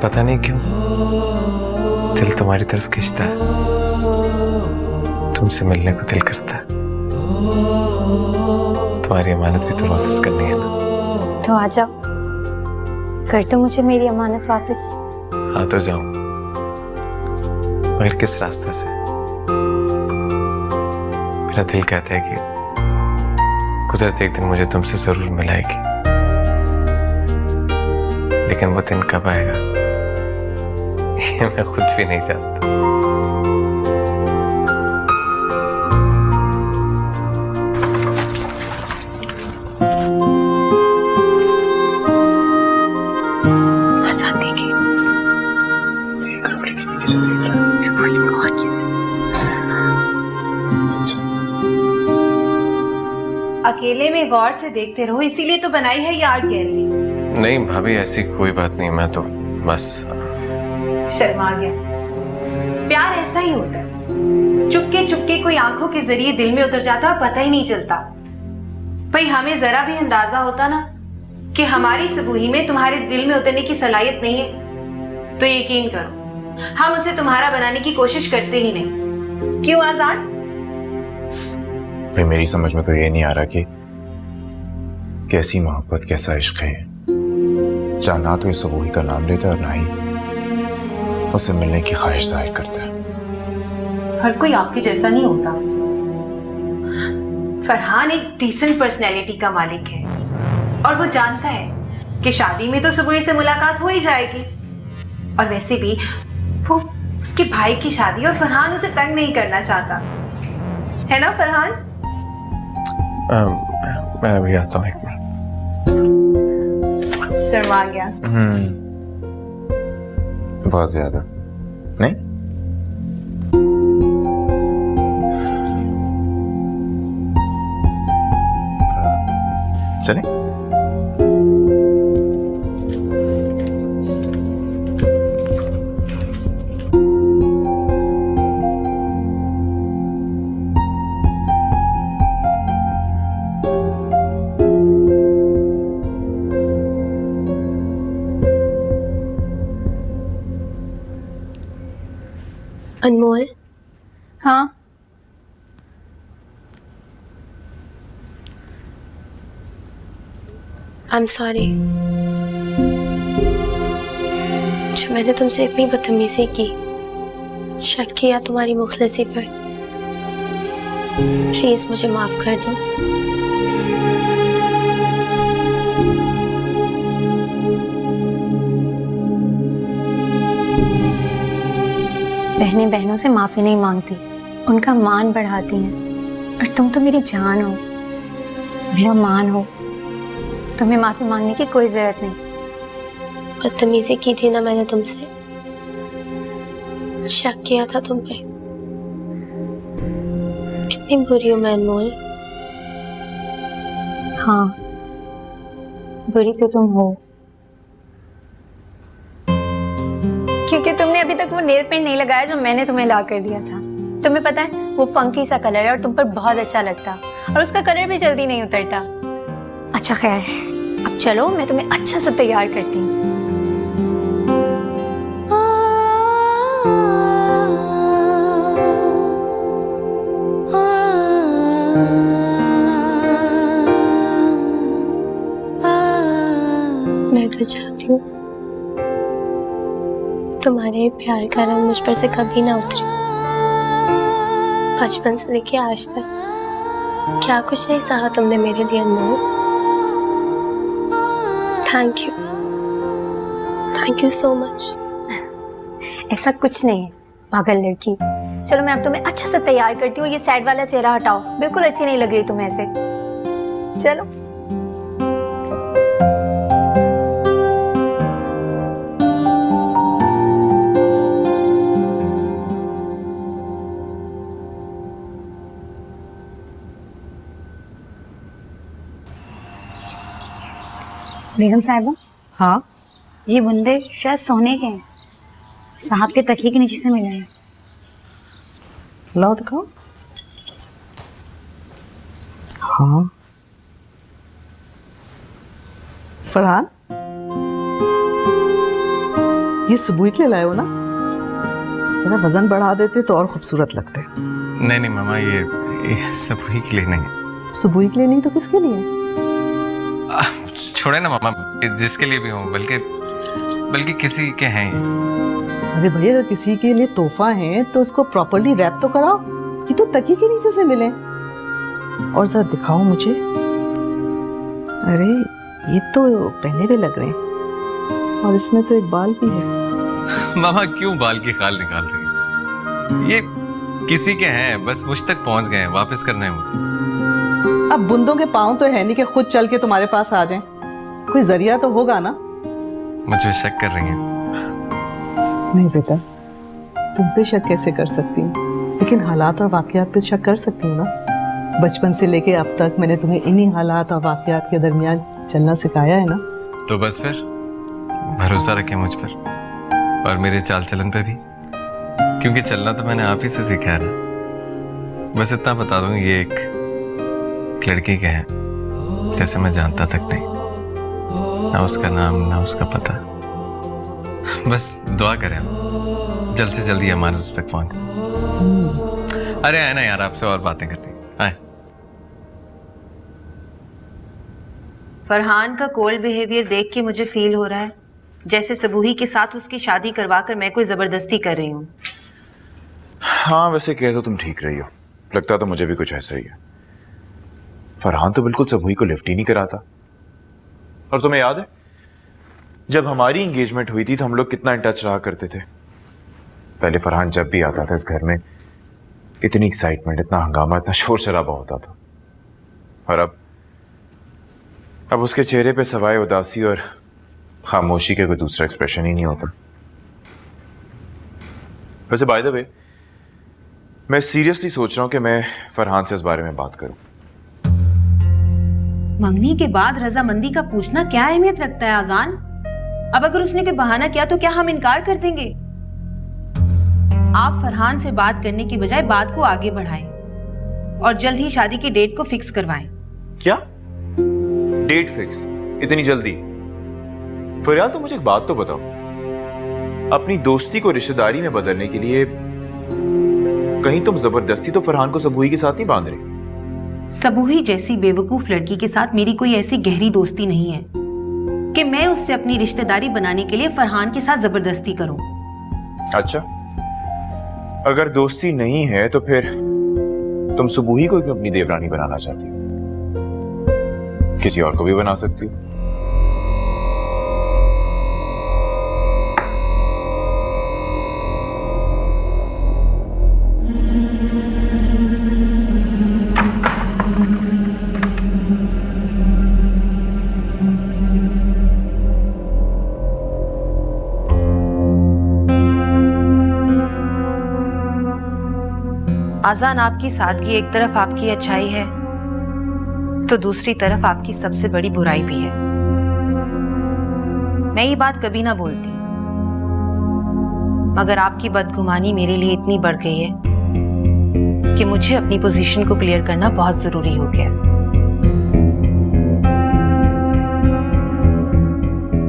पता नहीं क्यों दिल तुम्हारी तरफ खींचता है, तुमसे मिलने को दिल करता है। तुम्हारी अमानत भी तो वापस करनी है ना। तो आ जाओ, कर दो मुझे मेरी अमानत वापस। हाँ तो जाऊं, मगर किस रास्ते से? मेरा दिल कहता है कि कुदरत एक दिन मुझे तुमसे जरूर मिलाएगी, लेकिन वो दिन कब आएगा ये मैं खुद भी नहीं जानता। अकेले में गौर से देखते रहो, इसीलिए तो बनाई है ये आर्ट गैलरी। नहीं भाभी, ऐसी कोई बात नहीं, मैं तो बस शर्मा गया। प्यार ऐसा ही होता है, चुपके चुपके कोई आंखों के जरिए दिल में उतर जाता और पता ही नहीं चलता। भाई हमें जरा भी अंदाजा होता ना कि हमारी सबूही में तुम्हारे दिल में उतरने की सलाहियत नहीं है, तो यकीन करो हम उसे तुम्हारा बनाने की कोशिश करते ही नहीं। क्यों आजाद? भाई मेरी समझ में तो ये नहीं आ रहा कि कैसी मोहब्बत, कैसा इश्क है, जहाँ ना तो इस सबूही का नाम लेता है और ना ही उससे मिलने की ख्वाहिश जाहिर करता है। हर कोई आपकी जैसा नहीं होता। फरहान एक डिसेंट पर्सनैलिटी का मालिक है और वो जानता है कि शादी में तो सुबह से मुलाकात हो ही जाएगी, और वैसे भी वो उसके भाई की शादी और फरहान उसे तंग नहीं करना चाहता, है ना फरहान? मैं अभी आता हूँ, एक मिनट। शर्मा गया। बहुत ज्यादा नहीं? चले? अनमोल। हाँ आई एम सॉरी, जो मैंने तुमसे इतनी बदतमीजी की, शक किया तुम्हारी मुखलसी पर। प्लीज मुझे माफ कर दो। बहनें बहनों से माफी नहीं मांगती, उनका मान बढ़ाती हैं, और तुम तो मेरी जान हो, मेरा मान हो, तुम्हें माफी मांगने की कोई जरूरत नहीं। बदतमीजी की थी ना मैंने तुमसे, शक किया था तुम पे। कितनी बुरी हूं मैं अनमोल। हाँ बुरी तो तुम हो, क्योंकि तुमने अभी तक वो नेल पेंट नहीं लगाया जो मैंने तुम्हें ला कर दिया था। तुम्हें पता है वो फंकी सा कलर है और तुम पर बहुत अच्छा लगता, और उसका कलर भी जल्दी नहीं उतरता। अच्छा खैर, अब चलो मैं तुम्हें अच्छा से तैयार करती हूँ। मैं तो चाहती हूँ तुम्हारे प्यार का रंग मुझ पर से कभी ना उतरे। बचपन से लेके आज तक क्या कुछ नहीं सहा तुमने मेरे लिए अनमोल। Thank you so much. ऐसा कुछ नहीं है पागल लड़की। चलो मैं अब तुम्हें अच्छे से तैयार करती हूँ, ये सैड वाला चेहरा हटाओ, बिल्कुल अच्छी नहीं लग रही तुम ऐसे। चलो बेगम साहिबा। हाँ, ये बुंदे शायद सोने के हैं, साहब के तकिए के नीचे से मिले हैं। लाओ दिखाओ। हाँ फरहान, ये सुबह के लिए लाए हो ना? जरा वजन बढ़ा देते तो और खूबसूरत लगते। नहीं नहीं मामा, ये सब वही के लिए नहीं है। सुबह के लिए नहीं तो किसके लिए? छोड़े ना मामा, जिसके लिए भी हो, बल्कि किसी के हैं ये। अरे भैया, अगर किसी के लिए तोहफा है तो उसको प्रॉपर्ली रैप तो कराओ। ये तो तकिए के नीचे से मिले। और जरा दिखाओ मुझे। अरे ये तो पहने हुए लग रहे हैं, और इसमें तो एक बाल भी है। मामा क्यों बाल की खाल निकाल रही है? ये किसी के हैं, बस मुझ तक पहुंच गए हैं, वापस करना है मुझे। अब बुंदों के पाँव तो है नहीं कि खुद चल के तुम्हारे पास आ जाएं। कोई जरिया तो होगा ना? मुझ पे शक कर रही हैं? नहीं बेटा, तुम पे शक कैसे कर सकती हूँ, लेकिन हालात और वाकयात पे शक कर सकती हूँ ना। बचपन से लेके अब तक मैंने तुम्हें इन्हीं हालात और वाकयात के दरमियान चलना सिखाया है ना। तो बस फिर भरोसा रखें मुझ पर और मेरे चाल चलन पे भी, क्योंकि चलना तो मैंने आप ही से सीखा है ना। बस इतना बता दूं, ये एक लड़की के हैं जैसे मैं जानता तक नहीं, ना उसका नाम ना उसका पता। बस दुआ करें जल्द से जल्दी हमारे उस तक पहुंचे। अरे आए ना यार, आपसे और बातें करनी आए। फरहान का कोल्ड बिहेवियर देख के मुझे फील हो रहा है जैसे सबूही के साथ उसकी शादी करवाकर मैं कोई जबरदस्ती कर रही हूँ। हाँ, वैसे कह तो तुम ठीक रही हो, लगता तो मुझे भी कुछ ऐसा ही है। फरहान तो बिल्कुल सबूही को लिफ्ट ही नहीं कराता। और तुम्हें याद है जब हमारी एंगेजमेंट हुई थी तो हम लोग कितना इन टच रहा करते थे। पहले फरहान जब भी आता था इस घर में इतनी एक्साइटमेंट, इतना हंगामा, इतना शोर शराबा होता था, और अब उसके चेहरे पे सवाए उदासी और खामोशी के कोई दूसरा एक्सप्रेशन ही नहीं होता। वैसे बाय द वे, मैं सीरियसली सोच रहा हूं कि मैं फरहान से इस बारे में बात करूं। मंगनी के बाद रजामंदी का पूछना क्या अहमियत रखता है आजान? अब अगर उसने कोई बहाना किया तो क्या हम इनकार कर देंगे? आप फरहान से बात करने की बजाय बात को आगे बढ़ाएं और जल्द ही शादी की डेट को फिक्स करवाएं। क्या डेट फिक्स इतनी जल्दी? फरियाद, तो मुझे एक बात तो बताओ, अपनी दोस्ती को रिश्तेदारी में बदलने के लिए कहीं तुम जबरदस्ती तो फरहान को सबूही के साथ नहीं बांध रही? सबूही जैसी बेवकूफ लड़की के साथ मेरी कोई ऐसी गहरी दोस्ती नहीं है कि मैं उससे अपनी रिश्तेदारी बनाने के लिए फरहान के साथ जबरदस्ती करूं। अच्छा, अगर दोस्ती नहीं है तो फिर तुम सबूही को क्यों अपनी देवरानी बनाना चाहती हो? किसी और को भी बना सकती हो। आजान, आपकी सादगी एक तरफ आपकी अच्छाई है तो दूसरी तरफ आपकी सबसे बड़ी बुराई भी है। मैं ये बात कभी ना बोलती, मगर आपकी बदगुमानी मेरे लिए इतनी बढ़ गई है कि मुझे अपनी पोजीशन को क्लियर करना बहुत जरूरी हो गया।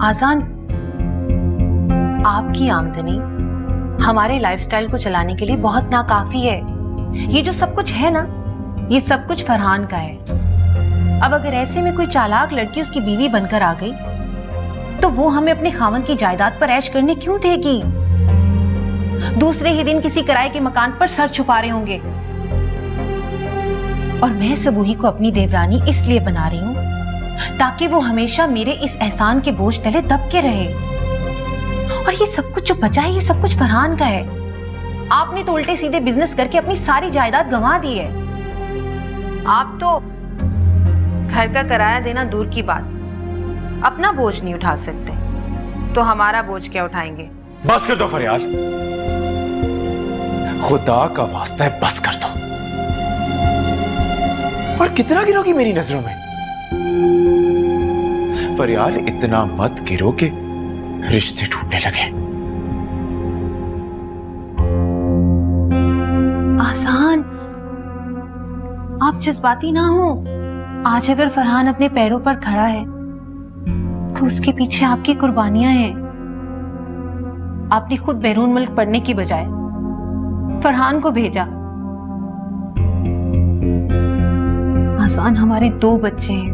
आजान, आपकी आमदनी हमारे लाइफस्टाइल को चलाने के लिए बहुत नाकाफी है। ये जो सब कुछ है ना, ये सब कुछ फरहान का है। अब अगर ऐसे में कोई चालाक लड़की उसकी बीवी बनकर आ गई तो वो हमें अपने खामन की जायदाद पर ऐश करने क्यों देगी? दूसरे ही दिन किसी किराए के मकान पर सर छुपा रहे होंगे। और मैं सबूही को अपनी देवरानी इसलिए बना रही हूं ताकि वो हमेशा मेरे इस एहसान के बोझ तले दब के रहे। और ये सब कुछ जो बचा है, ये सब कुछ फरहान का है। आपने तो उल्टे सीधे बिजनेस करके अपनी सारी जायदाद गंवा दी है। आप तो घर का किराया देना दूर की बात, अपना बोझ नहीं उठा सकते, तो हमारा बोझ क्या उठाएंगे? बस कर दो फरियाद, खुदा का वास्ता है, बस कर दो। और कितना गिरोगी मेरी नजरों में? फरियाद, इतना मत गिरो कि रिश्ते टूटने लगे। आसान, आप जज्बाती ना हो। आज अगर फरहान अपने पैरों पर खड़ा है तो उसके पीछे आपकी कुर्बानियां हैं। आपने खुद बैरून मुल्क पढ़ने की बजाय फरहान को भेजा। आसान, हमारे 2 बच्चे हैं,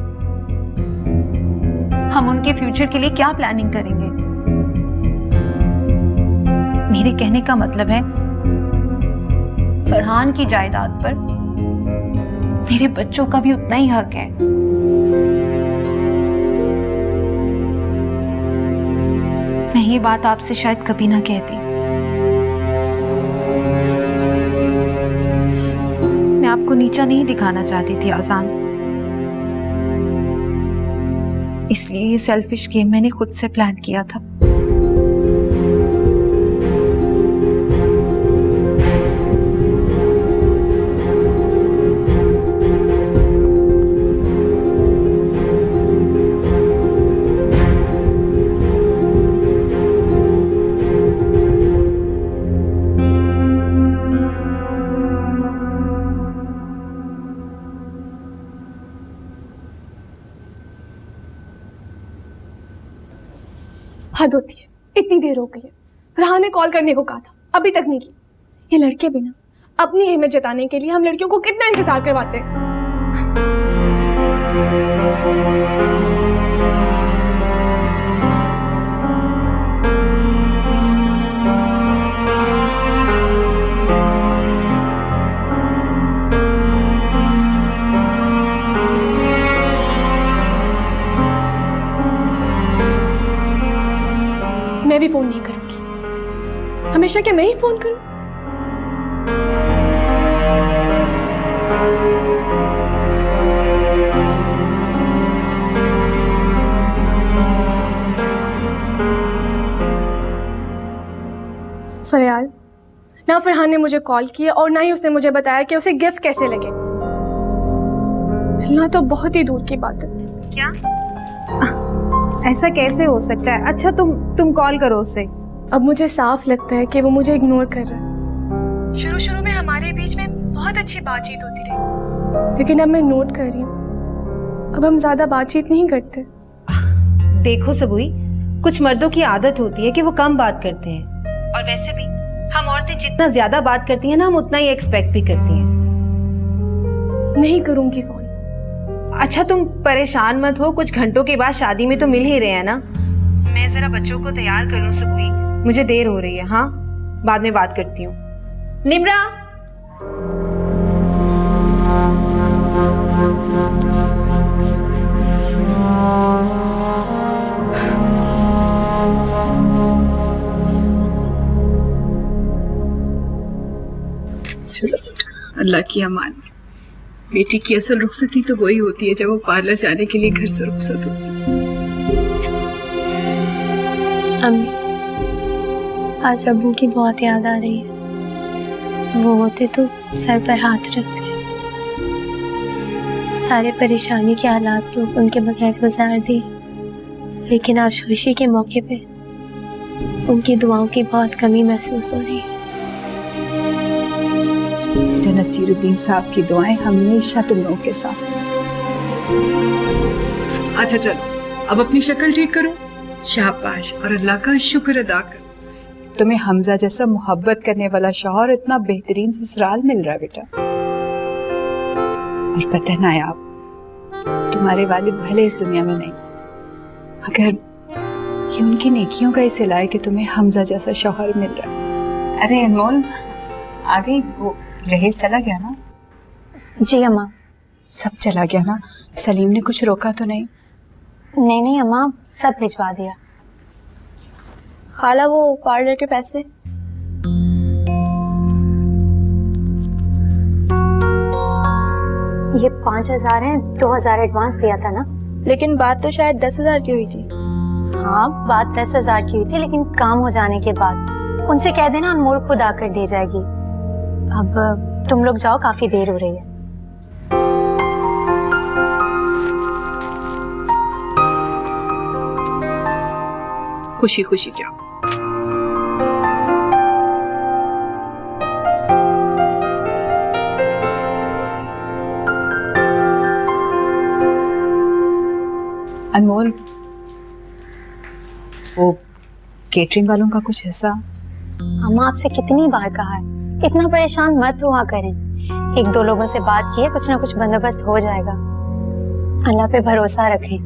हम उनके फ्यूचर के लिए क्या प्लानिंग करेंगे? मेरे कहने का मतलब है फरहान की जायदाद पर मेरे बच्चों का भी उतना ही हक है। मैं ये बात आपसे शायद कभी ना कहती। मैं आपको नीचा नहीं दिखाना चाहती थी आसान, इसलिए ये सेल्फिश गेम मैंने खुद से प्लान किया था। हद होती है, इतनी देर हो गई है। फरहान ने कॉल करने को कहा था, अभी तक नहीं की। ये लड़के भी ना अपनी अहमियत जताने के लिए हम लड़कियों को कितना इंतजार करवाते हैं। मैं भी फोन नहीं करूंगी। हमेशा क्या मैं ही फोन करूं? फरियाल, ना फरहान ने मुझे कॉल किया और ना ही उसने मुझे बताया कि उसे गिफ्ट कैसे लगे। मिलना तो बहुत ही दूर की बात है। क्या ऐसा कैसे हो सकता है? अच्छा तुम कॉल करो उसे। अब मुझे साफ लगता है कि वो मुझे इग्नोर कर रहा है। शुरू शुरू में हमारे बीच में बहुत अच्छी बातचीत होती रही, लेकिन अब मैं नोट कर रही हूँ अब हम ज्यादा बातचीत नहीं करते। देखो सबुई, कुछ मर्दों की आदत होती है कि वो कम बात करते हैं, और वैसे भी हम औरतें जितना ज्यादा बात करती हैं ना, हम उतना ही एक्सपेक्ट भी करती हैं। नहीं करूंगी फोन। अच्छा तुम परेशान मत हो, कुछ घंटों के बाद शादी में तो मिल ही रहे हैं ना। मैं जरा बच्चों को तैयार कर लूं सबुई, मुझे देर हो रही है। हाँ, बाद में बात करती हूँ। निम्रा, चलो अल्लाह की अमान। बेटी की असल रुखसती तो वही होती है जब वो पार्लर जाने के लिए घर से रुखसत होती है। अम्मी, आज अब्बू की बहुत याद आ रही है। वो होते तो सर पर हाथ रखते। सारे परेशानी के हालात तो उनके बगैर गुजार दिए, लेकिन आज खुशी के मौके पे उनकी दुआओं की बहुत कमी महसूस हो रही है। बेटा नसीरुद्दीन साहब की दुआएं हमेशा तुम लोगों के साथ। अच्छा चलो अब अपनी शक्ल ठीक करो, शाबाश, और अल्लाह का शुक्र अदा करो। तुम्हें हमजा जैसा मोहब्बत करने वाला शौहर, इतना बेहतरीन ससुराल मिल रहा है बेटा। और पता ना आप, तुम्हारे वालिद भले इस दुनिया में नहीं, मगर ये उनकी नेकियों का ही सिला है कि तुम्हें हमजा जैसा शौहर मिल रहा है। अरे अनमोल आ गई, वो जहेज चला गया ना? जी अम्मा। सब चला गया ना? सलीम ने कुछ रोका तो नहीं? नहीं नहीं अम्मा, सब भिजवा दिया। खाला वो पार्लर के पैसे? ये 5,000 हैं, 2,000 एडवांस दिया था ना। लेकिन बात तो शायद 10,000 की हुई थी। हाँ, बात 10,000 की हुई थी, लेकिन काम हो जाने के बाद उनसे कह देना अनमोल खुद आकर दे जाएगी। अब तुम लोग जाओ, काफी देर हो रही है। खुशी खुशी जाओ। अनमोल, वो केटरिंग वालों का कुछ हिस्सा? अम्मा आपसे कितनी बार कहा है, इतना परेशान मत हुआ करें। 1-2 लोगों से बात की है, कुछ ना कुछ बंदोबस्त हो जाएगा। अल्लाह पे भरोसा रखें।